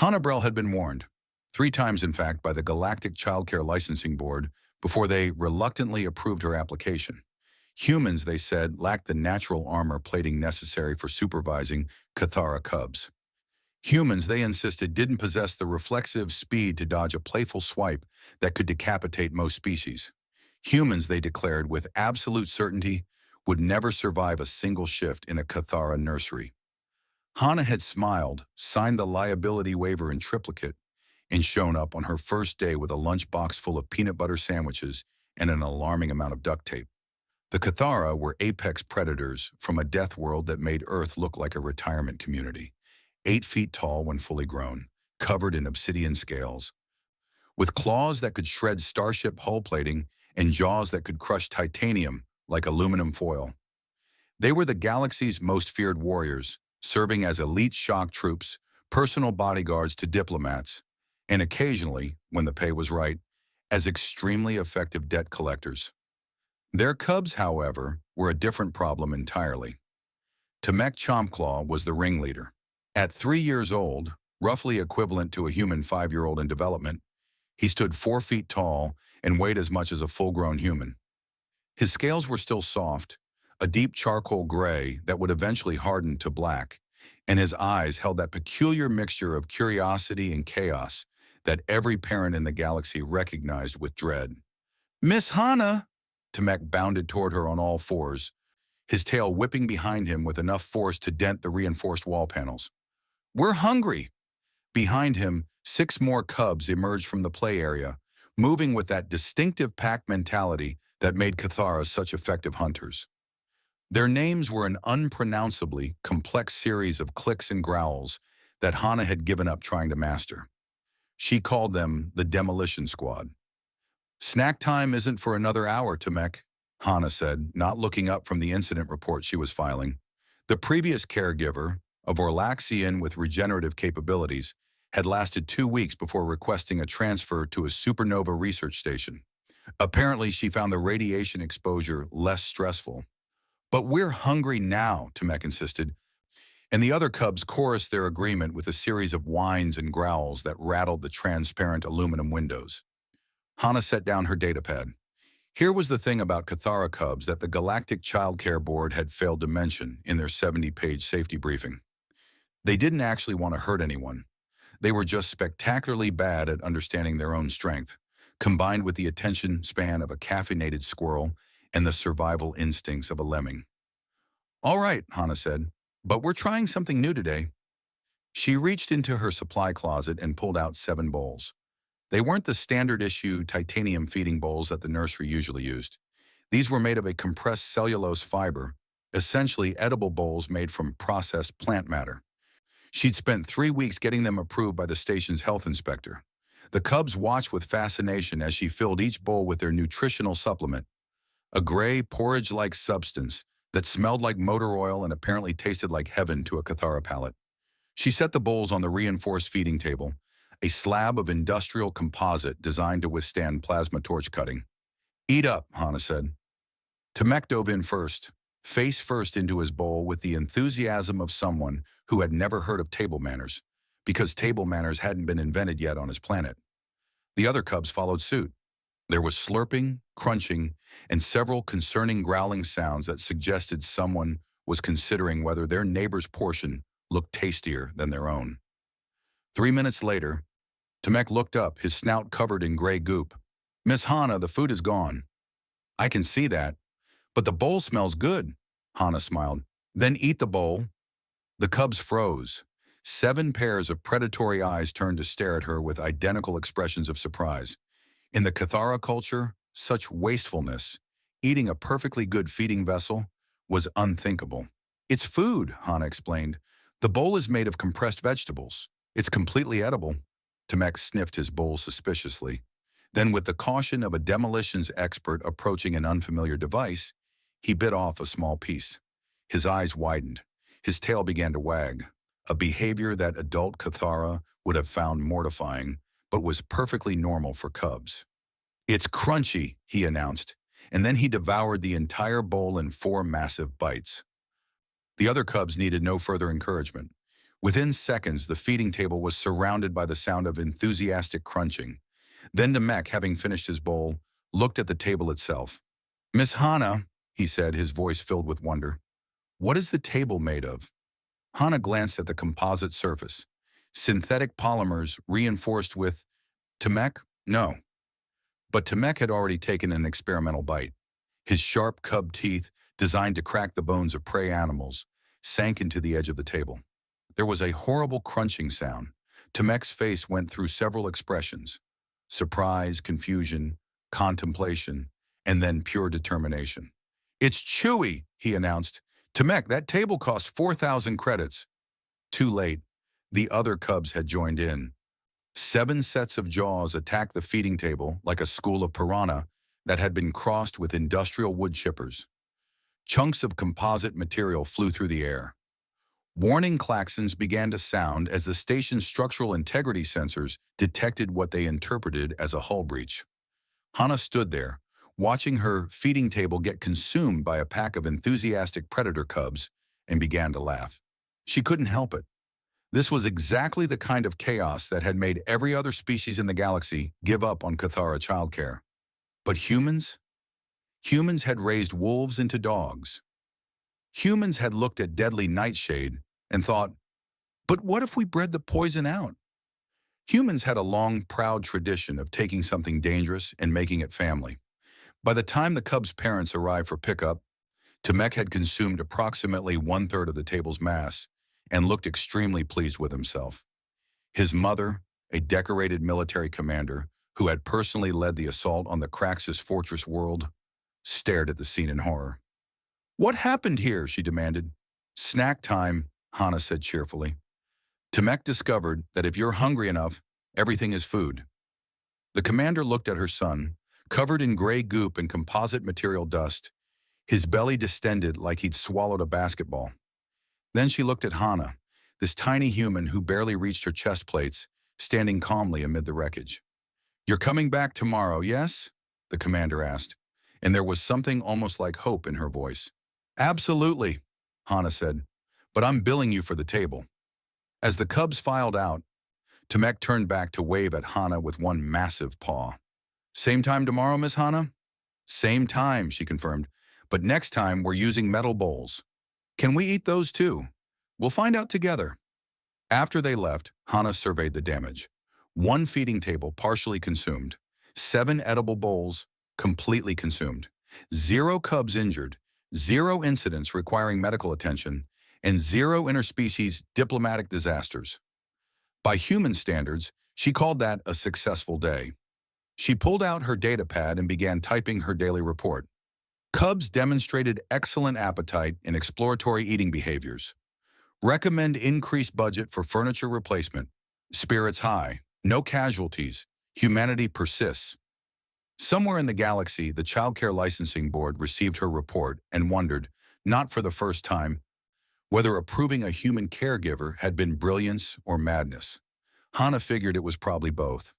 Hannabrell had been warned, 3 times in fact, by the Galactic Childcare Licensing Board before they reluctantly approved her application. Humans, they said, lacked the natural armor plating necessary for supervising Cathara cubs. Humans, they insisted, didn't possess the reflexive speed to dodge a playful swipe that could decapitate most species. Humans, they declared with absolute certainty, would never survive a single shift in a Cathara nursery. Hannah had smiled, signed the liability waiver in triplicate, and shown up on her first day with a lunchbox full of peanut butter sandwiches and an alarming amount of duct tape. The Cathara were apex predators from a death world that made Earth look like a retirement community, 8 feet tall when fully grown, covered in obsidian scales, with claws that could shred starship hull plating and jaws that could crush titanium like aluminum foil. They were the galaxy's most feared warriors, serving as elite shock troops, personal bodyguards to diplomats, and occasionally, when the pay was right, as extremely effective debt collectors. Their cubs, however, were a different problem entirely. Tamek Chompclaw was the ringleader. At 3 years old, roughly equivalent to a human 5-year-old in development, he stood 4 feet tall and weighed as much as a full-grown human. His scales were still soft, a deep charcoal gray that would eventually harden to black, and his eyes held that peculiar mixture of curiosity and chaos that every parent in the galaxy recognized with dread. "Miss Hannah!" Tamek bounded toward her on all fours, his tail whipping behind him with enough force to dent the reinforced wall panels. "We're hungry!" Behind him, 6 more cubs emerged from the play area, moving with that distinctive pack mentality that made Cathara such effective hunters. Their names were an unpronounceably complex series of clicks and growls that Hannah had given up trying to master. She called them the Demolition Squad. "Snack time isn't for another hour, Tamek," Hannah said, not looking up from the incident report she was filing. The previous caregiver, a Vorlaxian with regenerative capabilities, had lasted 2 weeks before requesting a transfer to a supernova research station. Apparently, she found the radiation exposure less stressful. "But we're hungry now," Tamek insisted, and the other cubs chorused their agreement with a series of whines and growls that rattled the transparent aluminum windows. Hannah set down her datapad. Here was the thing about Cathara cubs that the Galactic Childcare Board had failed to mention in their 70-page safety briefing. They didn't actually want to hurt anyone. They were just spectacularly bad at understanding their own strength, combined with the attention span of a caffeinated squirrel and the survival instincts of a lemming. "All right," Hannah said, "but we're trying something new today." She reached into her supply closet and pulled out 7 bowls. They weren't the standard-issue titanium feeding bowls that the nursery usually used. These were made of a compressed cellulose fiber, essentially edible bowls made from processed plant matter. She'd spent 3 weeks getting them approved by the station's health inspector. The cubs watched with fascination as she filled each bowl with their nutritional supplement, a gray, porridge-like substance that smelled like motor oil and apparently tasted like heaven to a Cathara palate. She set the bowls on the reinforced feeding table, a slab of industrial composite designed to withstand plasma torch cutting. "Eat up," Hannah said. Tamek dove in first, face first into his bowl with the enthusiasm of someone who had never heard of table manners, because table manners hadn't been invented yet on his planet. The other cubs followed suit. There was slurping, crunching, and several concerning growling sounds that suggested someone was considering whether their neighbor's portion looked tastier than their own. 3 minutes later, Tamek looked up, his snout covered in gray goop. "Miss Hannah, the food is gone." "I can see that. But the bowl smells good," Hannah smiled. "Then eat the bowl." The cubs froze. 7 pairs of predatory eyes turned to stare at her with identical expressions of surprise. In the Cathara culture, such wastefulness, eating a perfectly good feeding vessel, was unthinkable. "It's food," Hannah explained. "The bowl is made of compressed vegetables. It's completely edible." Tamek sniffed his bowl suspiciously. Then, with the caution of a demolitions expert approaching an unfamiliar device, he bit off a small piece. His eyes widened. His tail began to wag, a behavior that adult Cathara would have found mortifying, but was perfectly normal for cubs. "It's crunchy," he announced, and then he devoured the entire bowl in 4 massive bites. The other cubs needed no further encouragement. Within seconds, the feeding table was surrounded by the sound of enthusiastic crunching. Then Namek, having finished his bowl, looked at the table itself. "Miss Hana," he said, his voice filled with wonder, "what is the table made of?" Hana glanced at the composite surface. Synthetic polymers reinforced with Tamek? No. But Tamek had already taken an experimental bite. His sharp cub teeth, designed to crack the bones of prey animals, sank into the edge of the table. There was a horrible crunching sound. Tamek's face went through several expressions: surprise, confusion, contemplation, and then pure determination. "It's chewy," he announced. "Tamek, that table cost 4,000 credits." Too late. The other cubs had joined in. 7 sets of jaws attacked the feeding table like a school of piranha that had been crossed with industrial wood chippers. Chunks of composite material flew through the air. Warning klaxons began to sound as the station's structural integrity sensors detected what they interpreted as a hull breach. Hana stood there, watching her feeding table get consumed by a pack of enthusiastic predator cubs, and began to laugh. She couldn't help it. This was exactly the kind of chaos that had made every other species in the galaxy give up on Cathara childcare. But humans? Humans had raised wolves into dogs. Humans had looked at deadly nightshade and thought, but what if we bred the poison out? Humans had a long, proud tradition of taking something dangerous and making it family. By the time the cubs' parents arrived for pickup, Tamek had consumed approximately 1/3 of the table's mass and looked extremely pleased with himself. His mother, a decorated military commander who had personally led the assault on the Kraxus fortress world, stared at the scene in horror. "What happened here?" she demanded. "Snack time," Hana said cheerfully. Tamek discovered that if you're hungry enough, everything is food. The commander looked at her son, covered in gray goop and composite material dust, his belly distended like he'd swallowed a basketball. Then she looked at Hana, this tiny human who barely reached her chest plates, standing calmly amid the wreckage. "You're coming back tomorrow, yes?" the commander asked, and there was something almost like hope in her voice. "Absolutely," Hana said, "but I'm billing you for the table." As the cubs filed out, Tamek turned back to wave at Hana with one massive paw. "Same time tomorrow, Miss Hana?" "Same time," she confirmed, "but next time we're using metal bowls. Can we eat those too? We'll find out together." After they left, Hana surveyed the damage. 1 feeding table partially consumed, 7 edible bowls completely consumed, 0 cubs injured, 0 incidents requiring medical attention, and 0 interspecies diplomatic disasters. By human standards, she called that a successful day. She pulled out her data pad and began typing her daily report. Cubs demonstrated excellent appetite and exploratory eating behaviors. Recommend increased budget for furniture replacement. Spirits high. No casualties. Humanity persists. Somewhere in the galaxy, the Childcare Licensing Board received her report and wondered, not for the first time, whether approving a human caregiver had been brilliance or madness. Hana figured it was probably both.